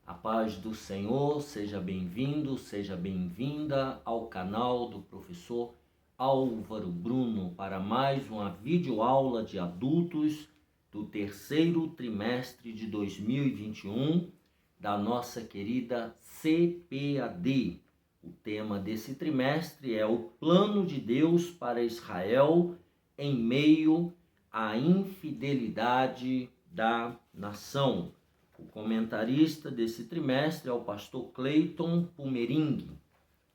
A paz do Senhor, seja bem-vindo, seja bem-vinda ao canal do professor Álvaro Bruno para mais uma videoaula de adultos do terceiro trimestre de 2021 da nossa querida CPAD. O tema desse trimestre é o plano de Deus para Israel em meio à infidelidade da nação. O comentarista desse trimestre é o pastor Cleiton Pumering.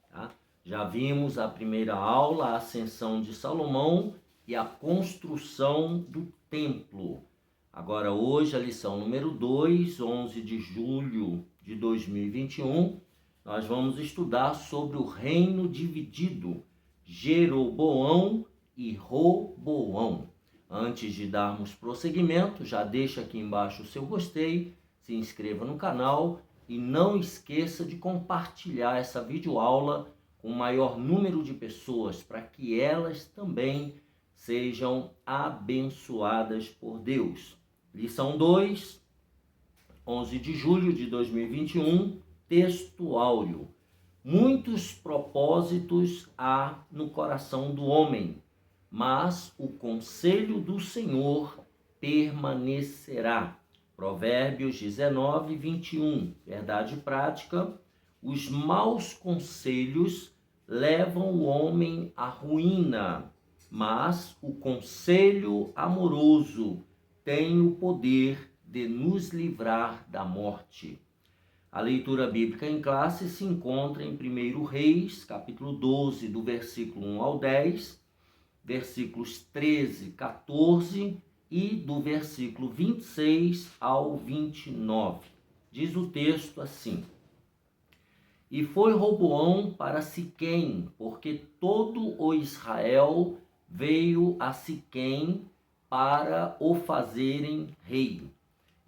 Tá? Já vimos a primeira aula, a ascensão de Salomão e a construção do templo. Agora hoje a lição número 2, 11 de julho de 2021, nós vamos estudar sobre o reino dividido, Jeroboão e Roboão. Antes de darmos prosseguimento, já deixa aqui embaixo o seu gostei, se inscreva no canal e não esqueça de compartilhar essa videoaula com o maior número de pessoas para que elas também sejam abençoadas por Deus. Lição 2, 11 de julho de 2021, texto áureo. Muitos propósitos há no coração do homem, mas o conselho do Senhor permanecerá. Provérbios 19, 21. Verdade prática: os maus conselhos levam o homem à ruína, mas o conselho amoroso tem o poder de nos livrar da morte. A leitura bíblica em classe se encontra em 1 Reis, capítulo 12, do versículo 1 ao 10, versículos 13, 14 e do versículo 26 ao 29. Diz o texto assim: E foi Roboão para Siquém, porque todo o Israel veio a Siquém para o fazerem rei.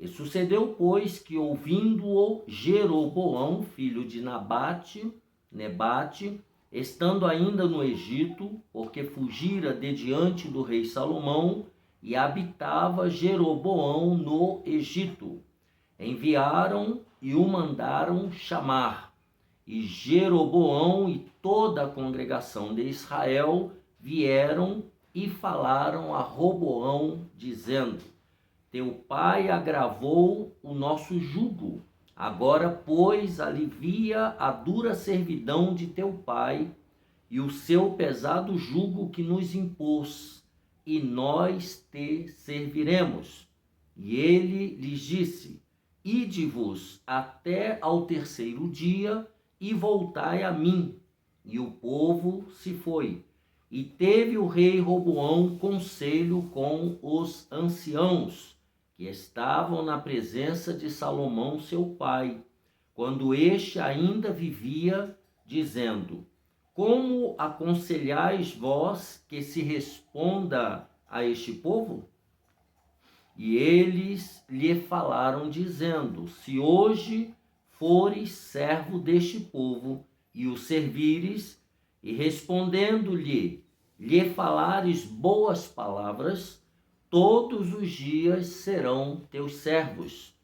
E sucedeu, pois, que ouvindo-o Jeroboão, filho de Nebate, estando ainda no Egito, porque fugira de diante do rei Salomão, e habitava Jeroboão no Egito. Enviaram e o mandaram chamar. E Jeroboão e toda a congregação de Israel vieram e falaram a Roboão, dizendo: Teu pai agravou o nosso jugo. Agora, pois, alivia a dura servidão de teu pai e o seu pesado jugo que nos impôs, e nós te serviremos. E ele lhes disse: Ide-vos até ao terceiro dia e voltai a mim. E o povo se foi. E teve o rei Roboão conselho com os anciãos, que estavam na presença de Salomão seu pai, quando este ainda vivia, dizendo: Como aconselhais vós que se responda a este povo? E eles lhe falaram, dizendo: Se hoje fores servo deste povo e o servires, e respondendo-lhe, lhe falares boas palavras, todos os dias serão teus servos.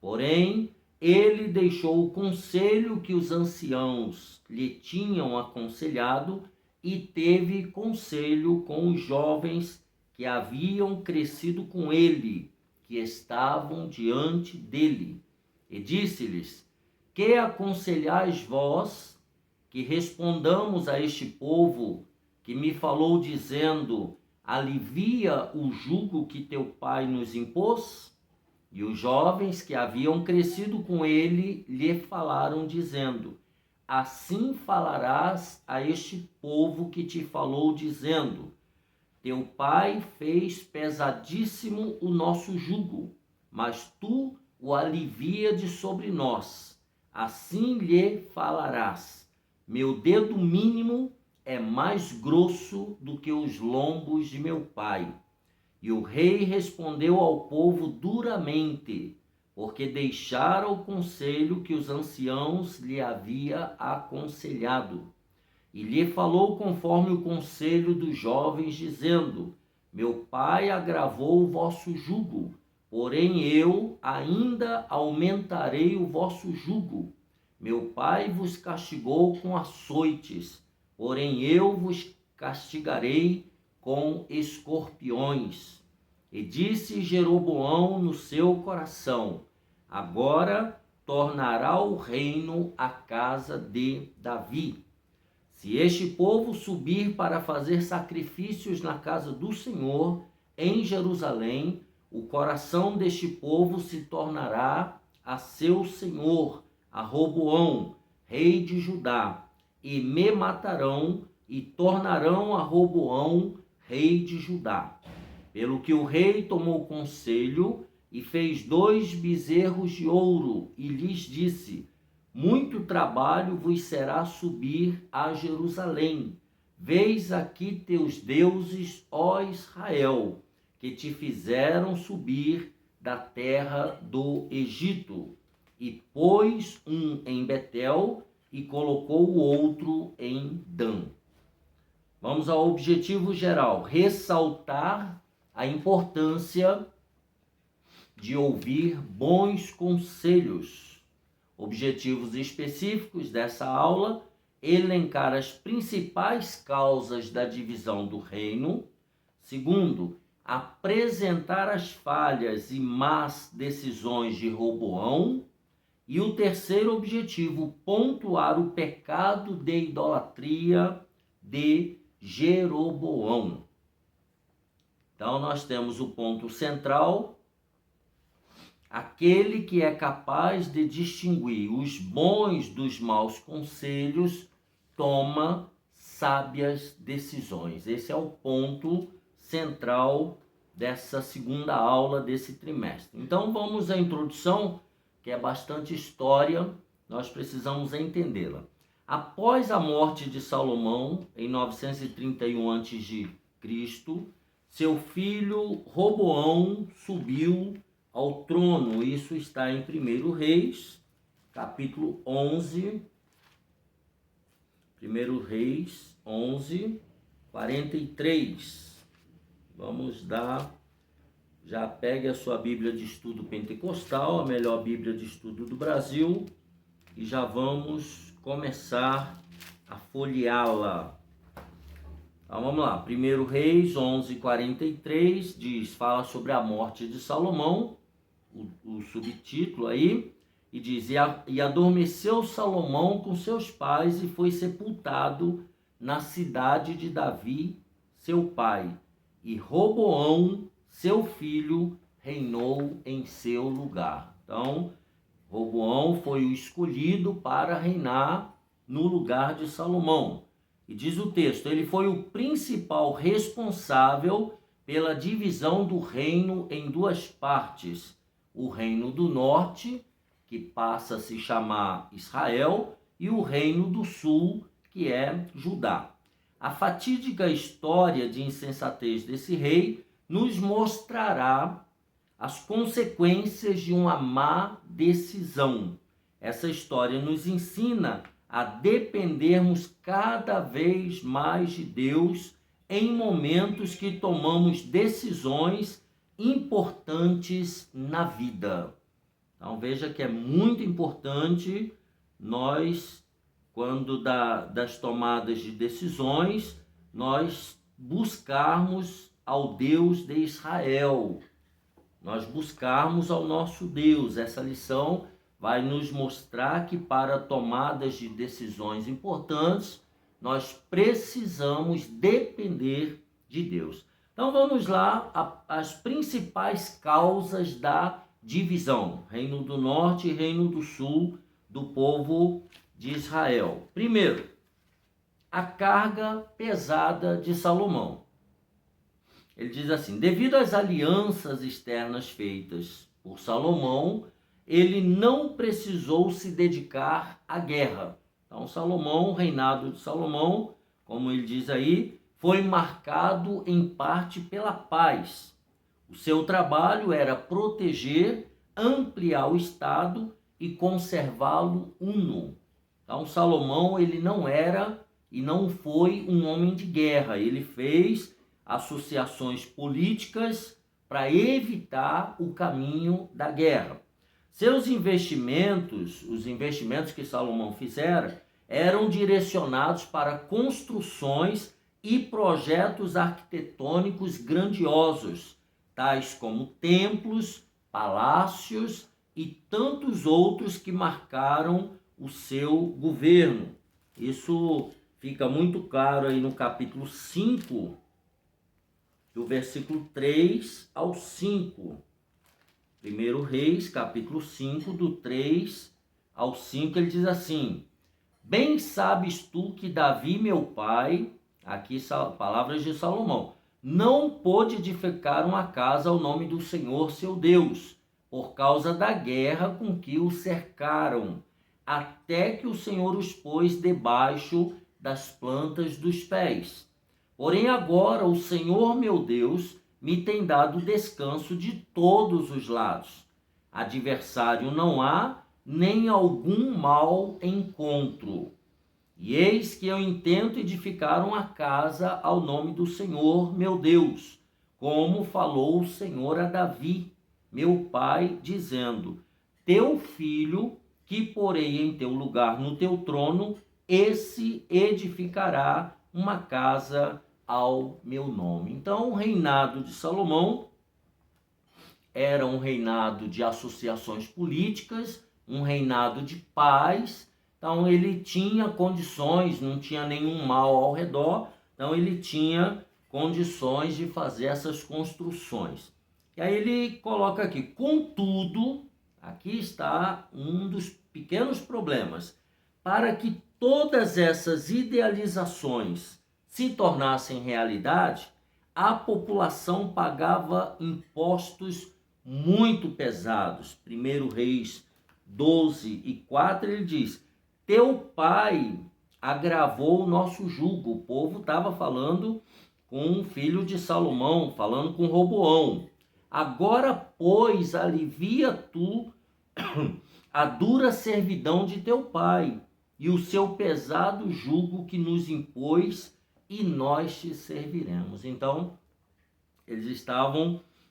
Porém, ele deixou o conselho que os anciãos lhe tinham aconselhado e teve conselho com os jovens que haviam crescido com ele, que estavam diante dele. E disse-lhes: Que aconselhais vós que respondamos a este povo que me falou dizendo: Alivia o jugo que teu pai nos impôs? E os jovens que haviam crescido com ele lhe falaram, dizendo: Assim falarás a este povo que te falou, dizendo: Teu pai fez pesadíssimo o nosso jugo, mas tu o alivia de sobre nós. Assim lhe falarás: Meu dedo mínimo é mais grosso do que os lombos de meu pai. E o rei respondeu ao povo duramente, porque deixara o conselho que os anciãos lhe havia aconselhado. E lhe falou conforme o conselho dos jovens, dizendo: Meu pai agravou o vosso jugo, porém eu ainda aumentarei o vosso jugo. Meu pai vos castigou com açoites, porém eu vos castigarei com escorpiões. E disse Jeroboão no seu coração: agora tornará o reino à casa de Davi. Se este povo subir para fazer sacrifícios na casa do Senhor, em Jerusalém, o coração deste povo se tornará a seu senhor, a Roboão, rei de Judá, e me matarão e tornarão a Roboão, rei de Judá. Pelo que o rei tomou conselho e fez 2 bezerros de ouro e lhes disse: muito trabalho vos será subir a Jerusalém. Vês aqui teus deuses, ó Israel, que te fizeram subir da terra do Egito. E pôs um em Betel e colocou o outro em Dan. Vamos ao objetivo geral: ressaltar a importância de ouvir bons conselhos. Objetivos específicos dessa aula: elencar as principais causas da divisão do reino. Segundo, apresentar as falhas e más decisões de Roboão. E o terceiro objetivo, pontuar o pecado de idolatria de Jeroboão. Então, nós temos o ponto central: aquele que é capaz de distinguir os bons dos maus conselhos toma sábias decisões. Esse é o ponto central dessa segunda aula desse trimestre. Então, vamos à introdução, que é bastante história, nós precisamos entendê-la. Após a morte de Salomão, em 931 a.C., seu filho Roboão subiu ao trono. Isso está em 1 Reis, capítulo 11. 1 Reis 11, 43. Vamos dar... Já pegue a sua Bíblia de Estudo Pentecostal, a melhor Bíblia de Estudo do Brasil, e já vamos começar a folheá-la. Então vamos lá, 1 Reis 11, 43, fala sobre a morte de Salomão, o subtítulo aí, e diz: e adormeceu Salomão com seus pais e foi sepultado na cidade de Davi, seu pai, e Roboão, seu filho, reinou em seu lugar. Então, Roboão foi o escolhido para reinar no lugar de Salomão. E diz o texto: ele foi o principal responsável pela divisão do reino em 2 partes. O reino do norte, que passa a se chamar Israel, e o reino do sul, que é Judá. A fatídica história de insensatez desse rei nos mostrará as consequências de uma má decisão. Essa história nos ensina a dependermos cada vez mais de Deus em momentos que tomamos decisões importantes na vida. Então veja que é muito importante nós, quando das tomadas de decisões, nós buscarmos ao Deus de Israel, nós buscarmos ao nosso Deus. Essa lição vai nos mostrar que para tomadas de decisões importantes, nós precisamos depender de Deus. Então vamos lá, as principais causas da divisão, Reino do Norte e Reino do Sul, do povo de Israel. Primeiro, a carga pesada de Salomão. Ele diz assim: devido às alianças externas feitas por Salomão, ele não precisou se dedicar à guerra. Então, Salomão, o reinado de Salomão, como ele diz aí, foi marcado em parte pela paz. O seu trabalho era proteger, ampliar o Estado e conservá-lo uno. Então, Salomão, ele não era e não foi um homem de guerra. Ele fez associações políticas para evitar o caminho da guerra. Seus investimentos, os investimentos que Salomão fizera, eram direcionados para construções e projetos arquitetônicos grandiosos, tais como templos, palácios e tantos outros que marcaram o seu governo. Isso fica muito claro aí no capítulo 5, do versículo 3 ao 5. 1 Reis, capítulo 5, do 3 ao 5, ele diz assim: Bem sabes tu que Davi, meu pai, aqui palavras de Salomão, não pôde edificar uma casa ao nome do Senhor seu Deus, por causa da guerra com que o cercaram, até que o Senhor os pôs debaixo das plantas dos pés. Porém agora o Senhor meu Deus me tem dado descanso de todos os lados. Adversário não há, nem algum mal encontro. E eis que eu intento edificar uma casa ao nome do Senhor meu Deus, como falou o Senhor a Davi, meu pai, dizendo: Teu filho, que porei em teu lugar no teu trono, esse edificará uma casa ao meu nome. Então, o reinado de Salomão era um reinado de associações políticas, um reinado de paz. Então, ele tinha condições, não tinha nenhum mal ao redor, então ele tinha condições de fazer essas construções. E aí ele coloca aqui: contudo, aqui está um dos pequenos problemas, para que todas essas idealizações se tornassem realidade, a população pagava impostos muito pesados. 1 Reis 12 e 4, ele diz: Teu pai agravou o nosso jugo. O povo estava falando com o filho de Salomão, falando com Roboão. Agora, pois, alivia tu a dura servidão de teu pai e o seu pesado jugo que nos impôs, e nós te serviremos. Então,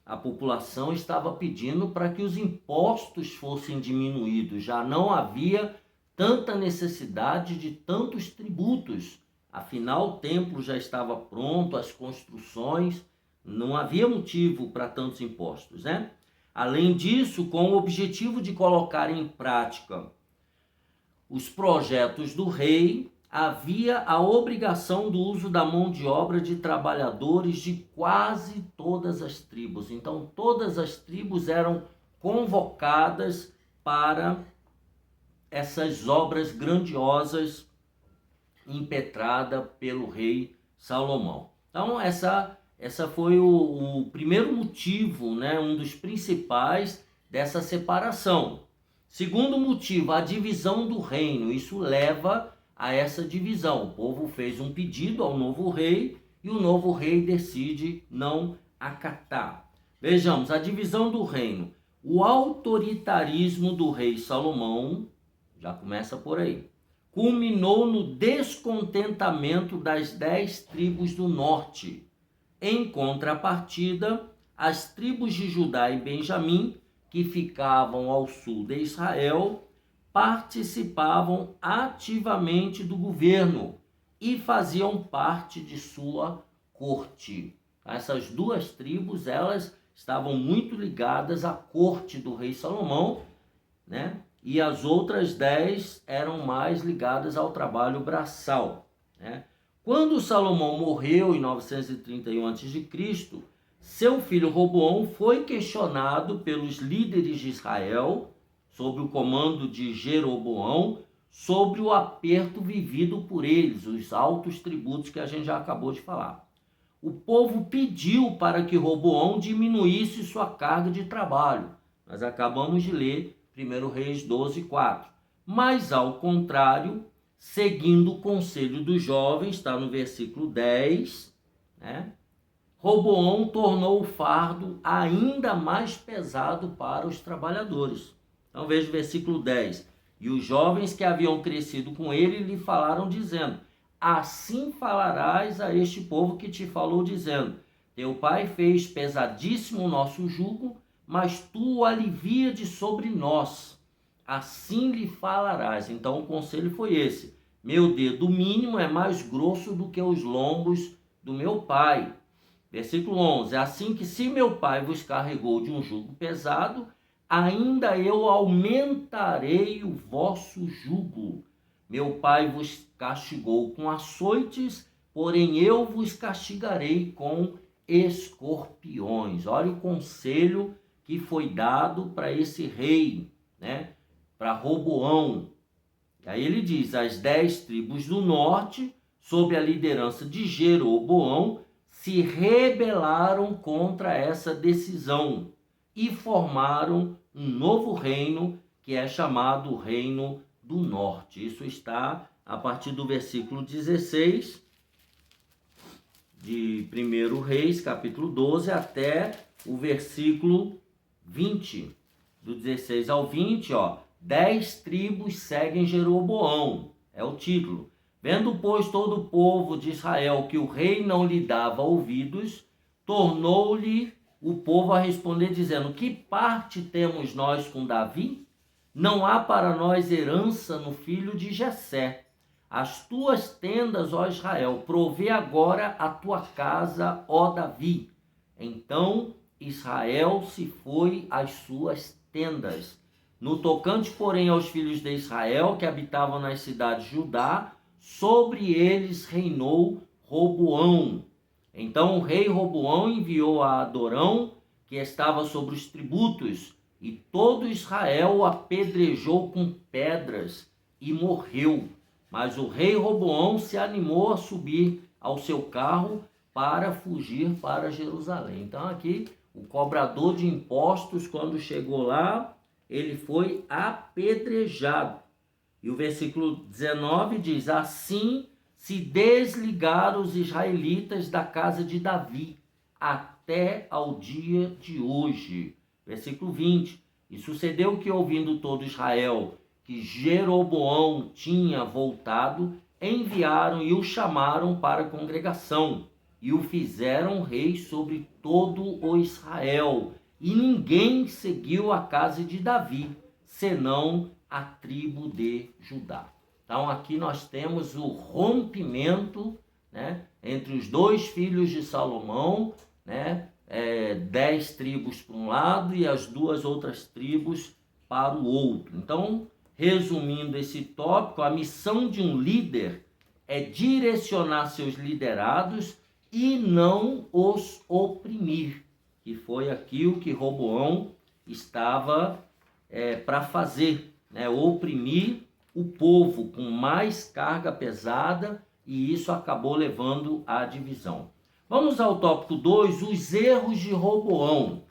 a população estava pedindo para que os impostos fossem diminuídos. Já não havia tanta necessidade de tantos tributos. Afinal, o templo já estava pronto, as construções, não havia motivo para tantos impostos, né? Além disso, com o objetivo de colocar em prática os projetos do rei, havia a obrigação do uso da mão de obra de trabalhadores de quase todas as tribos. Então, todas as tribos eram convocadas para essas obras grandiosas impetradas pelo rei Salomão. Então, essa foi o primeiro motivo, né, um dos principais dessa separação. Segundo motivo, a divisão do reino. Isso leva a essa divisão. O povo fez um pedido ao novo rei e o novo rei decide não acatar. Vejamos, a divisão do reino. O autoritarismo do rei Salomão, já começa por aí, culminou no descontentamento das 10 tribos do norte. Em contrapartida, as tribos de Judá e Benjamim, que ficavam ao sul de Israel, participavam ativamente do governo e faziam parte de sua corte. Essas duas tribos, elas estavam muito ligadas à corte do rei Salomão, né? E as outras 10 eram mais ligadas ao trabalho braçal, né? Quando Salomão morreu em 931 a.C., seu filho Roboão foi questionado pelos líderes de Israel, sob o comando de Jeroboão, sobre o aperto vivido por eles, os altos tributos que a gente já acabou de falar. O povo pediu para que Roboão diminuísse sua carga de trabalho. Nós acabamos de ler 1 Reis 12, 4. Mas, ao contrário, seguindo o conselho dos jovens, está no versículo 10, né? Roboão tornou o fardo ainda mais pesado para os trabalhadores. Então veja o versículo 10. E os jovens que haviam crescido com ele lhe falaram dizendo: assim falarás a este povo que te falou dizendo: Teu pai fez pesadíssimo o nosso jugo, mas tu o alivia de sobre nós. Assim lhe falarás. Então o conselho foi esse: meu dedo mínimo é mais grosso do que os lombos do meu pai. Versículo 11: assim que se meu pai vos carregou de um jugo pesado, ainda eu aumentarei o vosso jugo. Meu pai vos castigou com açoites, porém eu vos castigarei com escorpiões. Olha o conselho que foi dado para esse rei, né? Para Roboão. Aí ele diz: as 10 tribos do norte, sob a liderança de Jeroboão, se rebelaram contra essa decisão e formaram um novo reino, que é chamado o Reino do Norte. Isso está a partir do versículo 16 de 1 Reis, capítulo 12, até o versículo 20. Do 16 ao 20, 10 tribos seguem Jeroboão, é o título. Vendo, pois, todo o povo de Israel que o rei não lhe dava ouvidos, tornou-lhe o povo a responder, dizendo: que parte temos nós com Davi? Não há para nós herança no filho de Jessé. As tuas tendas, ó Israel, provê agora a tua casa, ó Davi. Então Israel se foi às suas tendas. No tocante, porém, aos filhos de Israel que habitavam nas cidades de Judá, sobre eles reinou Roboão. Então o rei Roboão enviou a Adorão, que estava sobre os tributos, e todo Israel o apedrejou com pedras e morreu. Mas o rei Roboão se animou a subir ao seu carro para fugir para Jerusalém. Então aqui o cobrador de impostos, quando chegou lá, ele foi apedrejado. E o versículo 19 diz: assim se desligaram os israelitas da casa de Davi até ao dia de hoje. Versículo 20: e sucedeu que, ouvindo todo Israel que Jeroboão tinha voltado, enviaram e o chamaram para a congregação e o fizeram rei sobre todo o Israel. E ninguém seguiu a casa de Davi, senão a tribo de Judá. Então aqui nós temos o rompimento, né, entre os dois filhos de Salomão, né, 10 tribos para um lado e as duas outras tribos para o outro. Então, resumindo esse tópico, a missão de um líder é direcionar seus liderados e não os oprimir, que foi aqui o que Roboão estava para fazer, né? Oprimir o povo com mais carga pesada, e isso acabou levando à divisão. Vamos ao tópico 2, os erros de Roboão.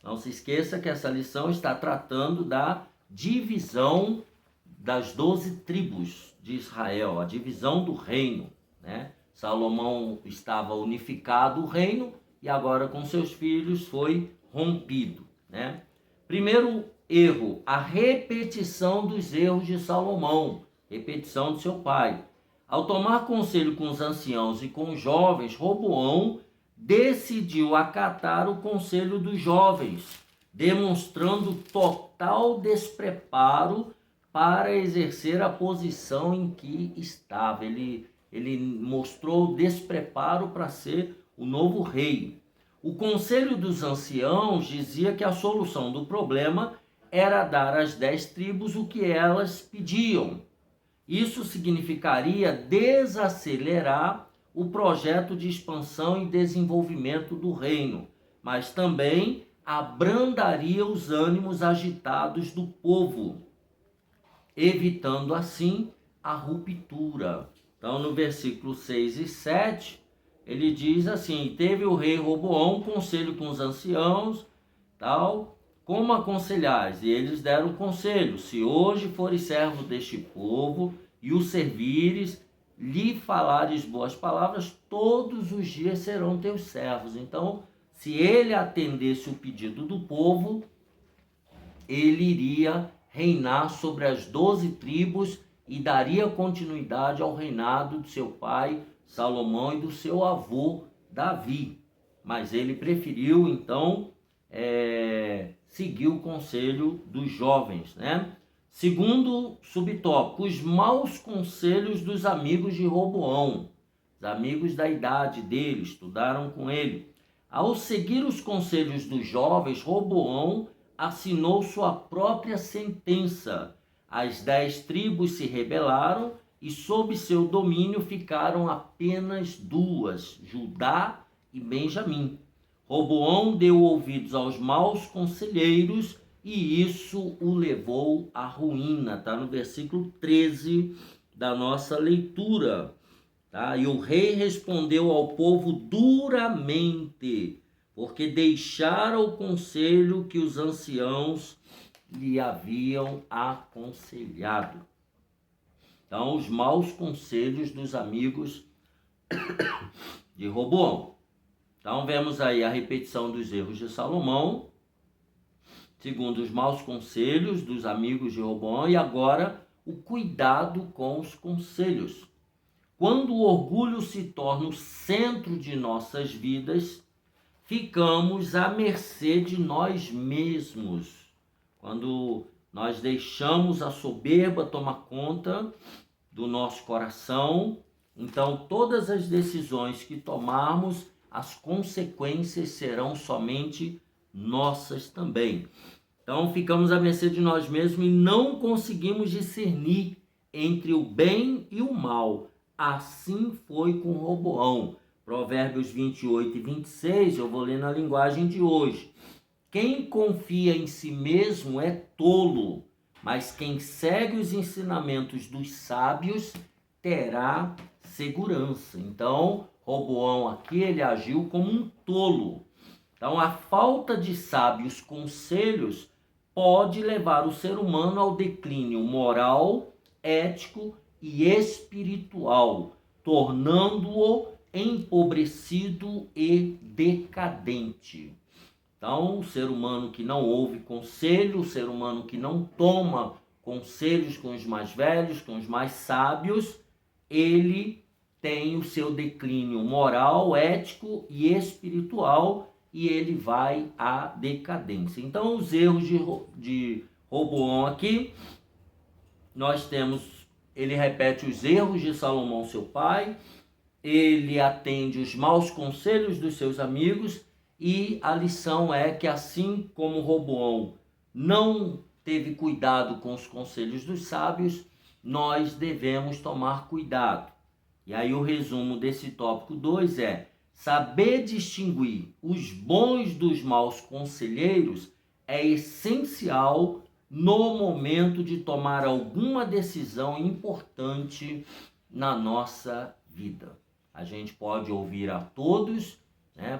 Não se esqueça que essa lição está tratando da divisão das 12 tribos de Israel, a divisão do reino, né? Salomão estava unificado o reino e agora com seus filhos foi rompido, né? Primeiro erro, a repetição dos erros de Salomão, repetição de seu pai. Ao tomar conselho com os anciãos e com os jovens, Roboão decidiu acatar o conselho dos jovens, demonstrando total despreparo para exercer a posição em que estava. Ele mostrou despreparo para ser o novo rei. O conselho dos anciãos dizia que a solução do problema era dar às 10 tribos o que elas pediam. Isso significaria desacelerar o projeto de expansão e desenvolvimento do reino, mas também abrandaria os ânimos agitados do povo, evitando assim a ruptura. Então, no versículo 6 e 7, ele diz assim: teve o rei Roboão conselho com os anciãos, tal, como aconselhais? E eles deram conselho: se hoje fores servo deste povo e o servires, lhe falares boas palavras, todos os dias serão teus servos. Então, se ele atendesse o pedido do povo, ele iria reinar sobre as 12 tribos e daria continuidade ao reinado de seu pai Salomão e do seu avô Davi. Mas ele preferiu, então, seguir o conselho dos jovens, né? Segundo subtópico, os maus conselhos dos amigos de Roboão. Os amigos da idade dele, estudaram com ele. Ao seguir os conselhos dos jovens, Roboão assinou sua própria sentença. As 10 tribos se rebelaram e sob seu domínio ficaram apenas 2, Judá e Benjamim. Roboão deu ouvidos aos maus conselheiros e isso o levou à ruína. Está no versículo 13 da nossa leitura. Tá? E o rei respondeu ao povo duramente, porque deixara o conselho que os anciãos lhe haviam aconselhado. Então, os maus conselhos dos amigos de Roboão. Então, vemos aí a repetição dos erros de Salomão, segundo os maus conselhos dos amigos de Roboão, e agora o cuidado com os conselhos. Quando o orgulho se torna o centro de nossas vidas, ficamos à mercê de nós mesmos. Quando nós deixamos a soberba tomar conta do nosso coração, então todas as decisões que tomarmos, as consequências serão somente nossas também. Então ficamos à mercê de nós mesmos e não conseguimos discernir entre o bem e o mal. Assim foi com Roboão. Provérbios 28 e 26, eu vou ler na linguagem de hoje. Quem confia em si mesmo é tolo, mas quem segue os ensinamentos dos sábios terá segurança. Então, Roboão aqui, ele agiu como um tolo. Então, a falta de sábios conselhos pode levar o ser humano ao declínio moral, ético e espiritual, tornando-o empobrecido e decadente. Então, o ser humano que não ouve conselho, o ser humano que não toma conselhos com os mais velhos, com os mais sábios, ele tem o seu declínio moral, ético e espiritual e ele vai à decadência. Então, os erros de Roboão aqui, nós temos, ele repete os erros de Salomão, seu pai, ele atende os maus conselhos dos seus amigos. E a lição é que assim como Roboão não teve cuidado com os conselhos dos sábios, nós devemos tomar cuidado. E aí o resumo desse tópico 2 é: saber distinguir os bons dos maus conselheiros é essencial no momento de tomar alguma decisão importante na nossa vida. A gente pode ouvir a todos,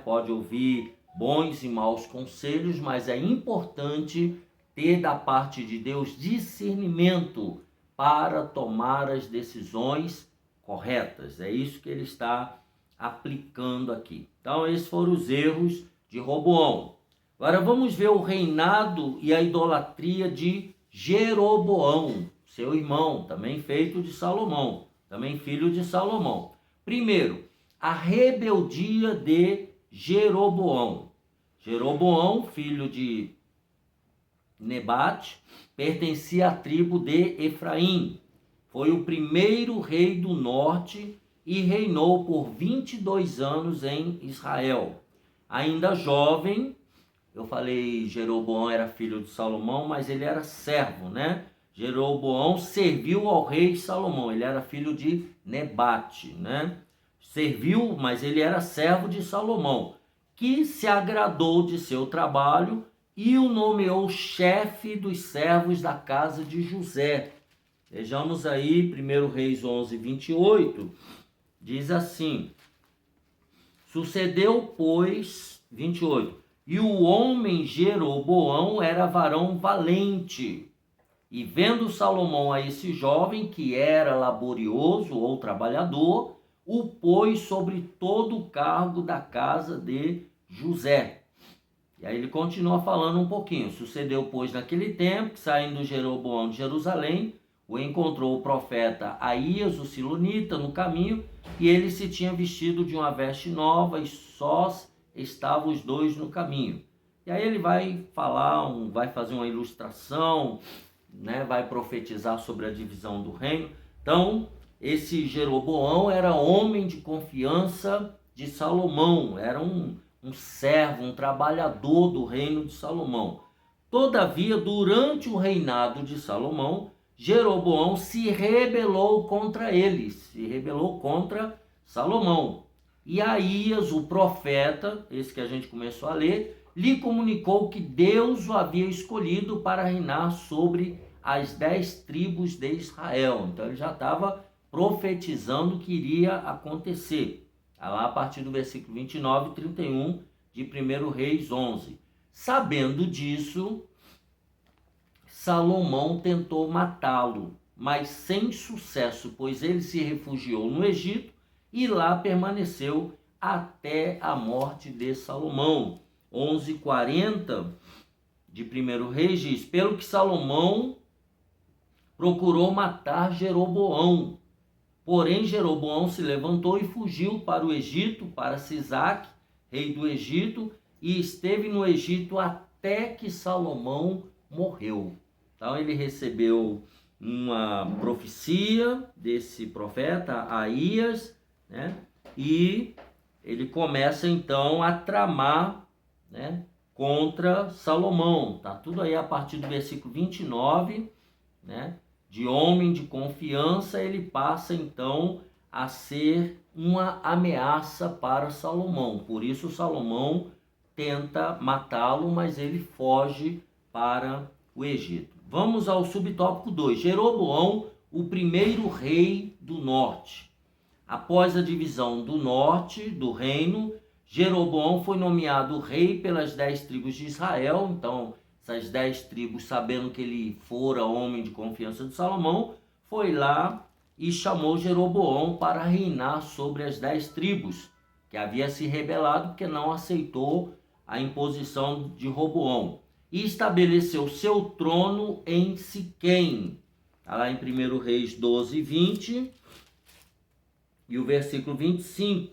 pode ouvir bons e maus conselhos, mas é importante ter da parte de Deus discernimento para tomar as decisões corretas. É isso que ele está aplicando aqui. Então, esses foram os erros de Roboão. Agora vamos ver o reinado e a idolatria de Jeroboão, seu irmão, também feito de Salomão, também filho de Salomão. Primeiro, a rebeldia de Jeroboão. Jeroboão, filho de Nebate, pertencia à tribo de Efraim. Foi o primeiro rei do norte e reinou por 22 anos em Israel. Ainda jovem, eu falei Jeroboão era filho de Salomão, mas ele era servo, Jeroboão serviu ao rei Salomão, ele era filho de Nebate, Serviu, mas ele era servo de Salomão, que se agradou de seu trabalho e o nomeou chefe dos servos da casa de José. Vejamos aí, 1 Reis 11, 28, diz assim: sucedeu, pois, 28, e o homem Jeroboão era varão valente, e vendo Salomão a esse jovem, que era laborioso ou trabalhador, o pôs sobre todo o cargo da casa de José. E aí ele continua falando um pouquinho. Sucedeu, pois, naquele tempo, que saindo Jeroboão de Jerusalém, o encontrou o profeta Aías, o silonita, no caminho, e ele se tinha vestido de uma veste nova, e sós estavam os dois no caminho. E aí ele vai falar, vai fazer uma ilustração, né? Vai profetizar sobre a divisão do reino. Então, esse Jeroboão era homem de confiança de Salomão, era um servo, um trabalhador do reino de Salomão. Todavia, durante o reinado de Salomão, Jeroboão se rebelou contra ele, se rebelou contra Salomão. E Aías, o profeta, esse que a gente começou a ler, lhe comunicou que Deus o havia escolhido para reinar sobre as 10 tribos de Israel. Então ele já estava profetizando o que iria acontecer. Lá a partir do versículo 29 e 31 de 1 Reis 11. Sabendo disso, Salomão tentou matá-lo, mas sem sucesso, pois ele se refugiou no Egito e lá permaneceu até a morte de Salomão. 11:40 de 1 Reis diz: pelo que Salomão procurou matar Jeroboão. Porém, Jeroboão se levantou e fugiu para o Egito, para Sisaque, rei do Egito, e esteve no Egito até que Salomão morreu. Então ele recebeu uma profecia desse profeta Aías, né? E ele começa então a tramar, né, contra Salomão. Tá tudo aí a partir do versículo 29, né? De homem de confiança, ele passa então a ser uma ameaça para Salomão. Por isso Salomão tenta matá-lo, mas ele foge para o Egito. Vamos ao subtópico 2. Jeroboão, o primeiro rei do norte. Após a divisão do norte do reino, Jeroboão foi nomeado rei pelas 10 tribos de Israel. Então, essas 10 tribos, sabendo que ele fora homem de confiança de Salomão, foi lá e chamou Jeroboão para reinar sobre as 10 tribos, que havia se rebelado porque não aceitou a imposição de Roboão. E estabeleceu seu trono em Siquém. Está lá em 1 Reis 12:20 e o versículo 25.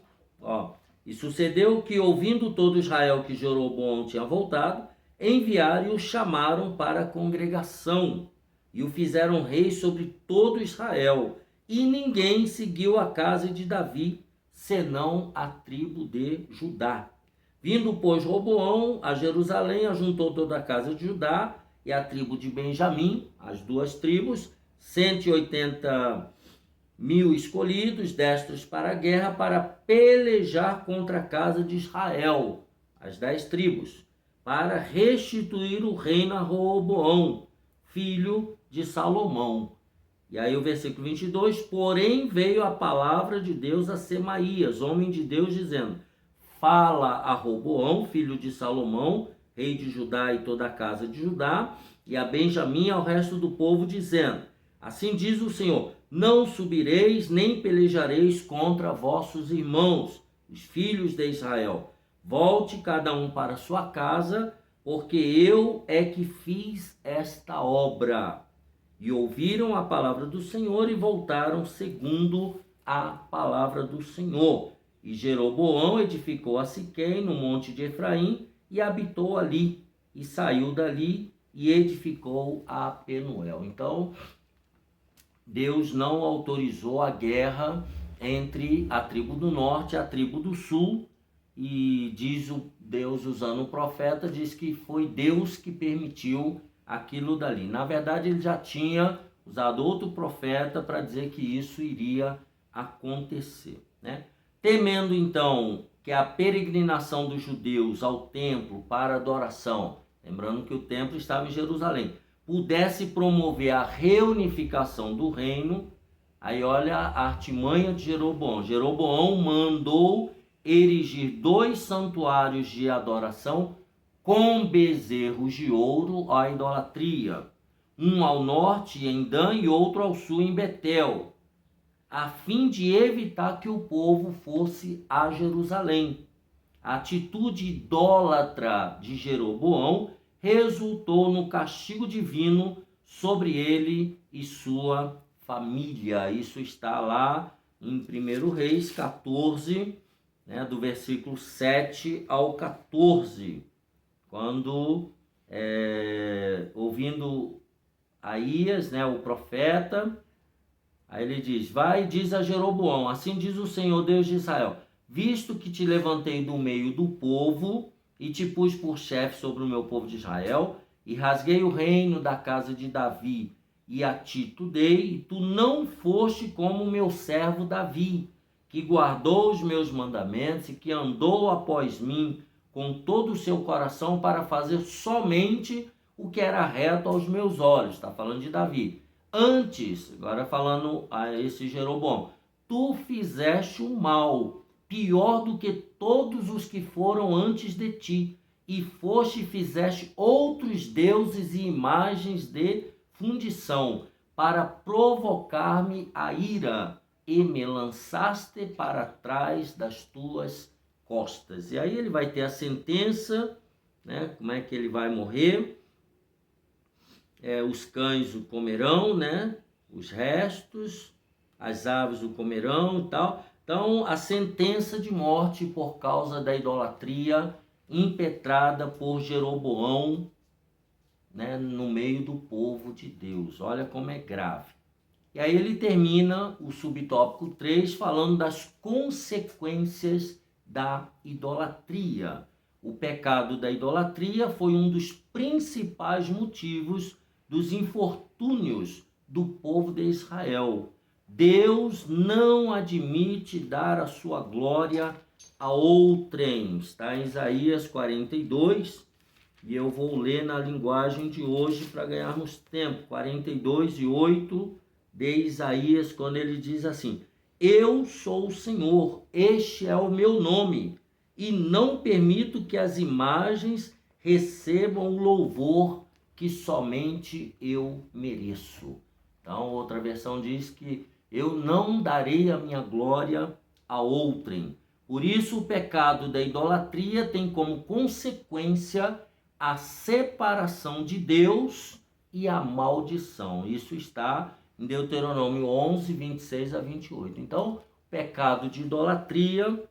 E sucedeu que, ouvindo todo Israel que Jeroboão tinha voltado, enviaram e o chamaram para a congregação e o fizeram rei sobre todo Israel. E ninguém seguiu a casa de Davi, senão a tribo de Judá. Vindo, pois, Roboão a Jerusalém, ajuntou toda a casa de Judá e a tribo de Benjamim, as duas tribos, 180.000 escolhidos, destros para a guerra, para pelejar contra a casa de Israel, as 10 tribos, para restituir o reino a Roboão, filho de Salomão. E aí o versículo 22, porém veio a palavra de Deus a Semaías, homem de Deus, dizendo: fala a Roboão, filho de Salomão, rei de Judá e toda a casa de Judá, e a Benjamim e ao resto do povo, dizendo: assim diz o Senhor, não subireis nem pelejareis contra vossos irmãos, os filhos de Israel. Volte cada um para sua casa, porque eu é que fiz esta obra. E ouviram a palavra do Senhor e voltaram segundo a palavra do Senhor. E Jeroboão edificou a Siquém, no monte de Efraim, e habitou ali. E saiu dali e edificou a Penuel. Então, Deus não autorizou a guerra entre a tribo do norte e a tribo do sul. E diz o Deus, usando o profeta, diz que foi Deus que permitiu aquilo dali. Na verdade, ele já tinha usado outro profeta para dizer que isso iria acontecer, né? Temendo então que a peregrinação dos judeus ao templo para adoração, lembrando que o templo estava em Jerusalém, pudesse promover a reunificação do reino, aí olha a artimanha de Jeroboão. Jeroboão mandou erigir 2 santuários de adoração com bezerros de ouro à idolatria, um ao norte em Dan e outro ao sul em Betel, a fim de evitar que o povo fosse a Jerusalém. A atitude idólatra de Jeroboão resultou no castigo divino sobre ele e sua família. Isso está lá em 1 Reis 14, né, do versículo 7 ao 14, quando, ouvindo Aías, né, o profeta, aí ele diz: vai e diz a Jeroboão, assim diz o Senhor Deus de Israel, visto que te levantei do meio do povo e te pus por chefe sobre o meu povo de Israel, e rasguei o reino da casa de Davi, e a ti tu dei, e tu não foste como o meu servo Davi, que guardou os meus mandamentos e que andou após mim com todo o seu coração para fazer somente o que era reto aos meus olhos. Está falando de Davi. Antes, agora falando a esse Jeroboão, tu fizeste o mal, pior do que todos os que foram antes de ti, e foste e fizeste outros deuses e imagens de fundição, para provocar-me a ira, e me lançaste para trás das tuas costas. E aí ele vai ter a sentença, né? Como é que ele vai morrer? Os cães o comerão, né? Os restos, as aves o comerão e tal. Então, a sentença de morte por causa da idolatria impetrada por Jeroboão, né, no meio do povo de Deus. Olha como é grave. E aí ele termina o subtópico 3 falando das consequências da idolatria. O pecado da idolatria foi um dos principais motivos dos infortúnios do povo de Israel. Deus não admite dar a sua glória a outrem. Está em Isaías 42, e eu vou ler na linguagem de hoje para ganharmos tempo. 42 e 8 de Isaías, quando ele diz assim: eu sou o Senhor, este é o meu nome, e não permito que as imagens recebam o louvor que somente eu mereço. Então, outra versão diz que eu não darei a minha glória a outrem. Por isso, o pecado da idolatria tem como consequência a separação de Deus e a maldição. Isso está em Deuteronômio 11, 26 a 28. Então, o pecado de idolatria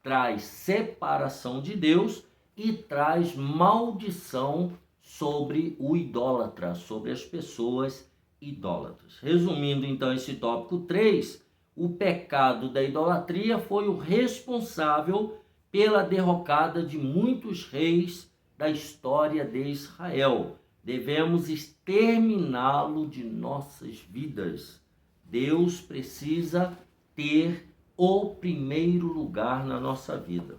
traz separação de Deus e traz maldição sobre o idólatra, sobre as pessoas idólatras. Resumindo então esse tópico 3, o pecado da idolatria foi o responsável pela derrocada de muitos reis da história de Israel. Devemos exterminá-lo de nossas vidas. Deus precisa ter o primeiro lugar na nossa vida.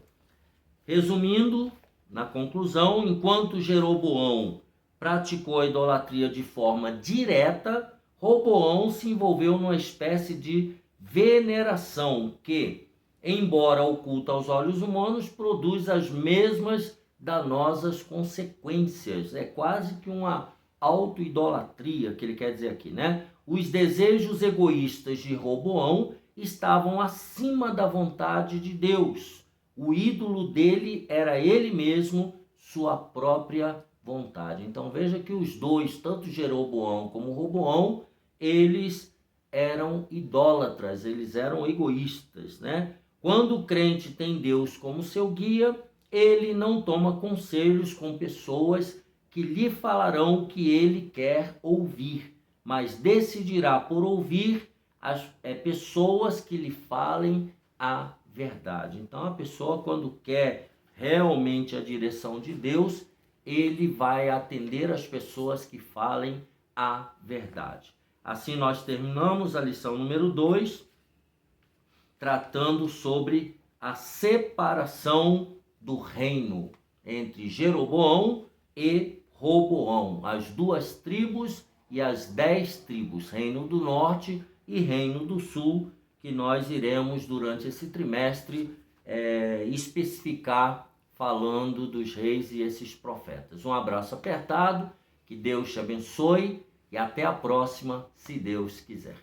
Resumindo, na conclusão, enquanto Jeroboão praticou a idolatria de forma direta, Roboão se envolveu numa espécie de veneração que, embora oculta aos olhos humanos, produz as mesmas danosas consequências. É quase que uma auto-idolatria que ele quer dizer aqui, né? Os desejos egoístas de Roboão estavam acima da vontade de Deus. O ídolo dele era ele mesmo, sua própria vontade. Então veja que os dois, tanto Jeroboão como Roboão, eles eram idólatras, eles eram egoístas, né? Quando o crente tem Deus como seu guia, ele não toma conselhos com pessoas que lhe falarão o que ele quer ouvir, mas decidirá por ouvir as pessoas que lhe falem a verdade. Então, a pessoa, quando quer realmente a direção de Deus, ele vai atender as pessoas que falem a verdade. Assim, nós terminamos a lição número 2, tratando sobre a separação do reino entre Jeroboão e Roboão, as 2 tribos e as 10 tribos, Reino do Norte e Reino do Sul, que nós iremos durante esse trimestre especificar falando dos reis e esses profetas. Um abraço apertado, que Deus te abençoe e até a próxima, se Deus quiser.